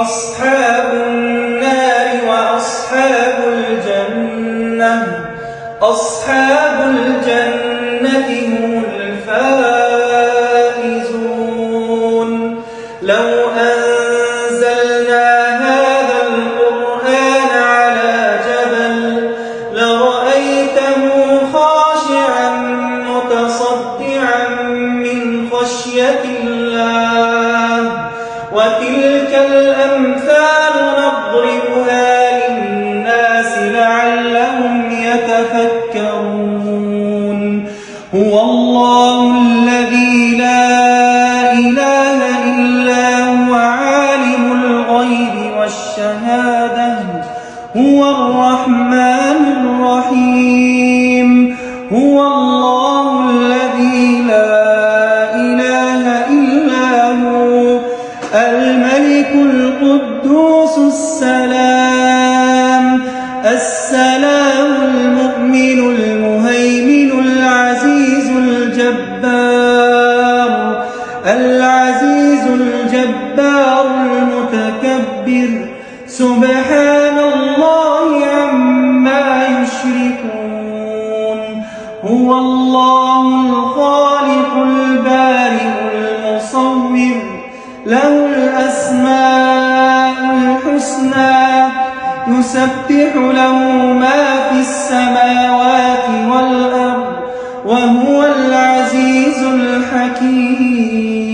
أصحاب النار وأصحاب الجنة هم الفائزون. لو أنزلنا هذا القرآن على جبل لرأيته خاشعا متصدعا من خشية الله. وتلك الأمثال نضربها للناس لعلهم يتفكرون. هو الله الذي لا إله إلا هو عالم الغيب والشهادة هو الرحمن الرحيم. هو الله الذي لا إله إلا هو الملك القدوس السلام المؤمن المهيمن العزيز الجبار المتكبر. سبحان الله عما يشركون. هو الله الخالق البارئ المصور له الأسماء الحسنى يسبح له ما في السماوات والأرض وهو العزيز الحكيم.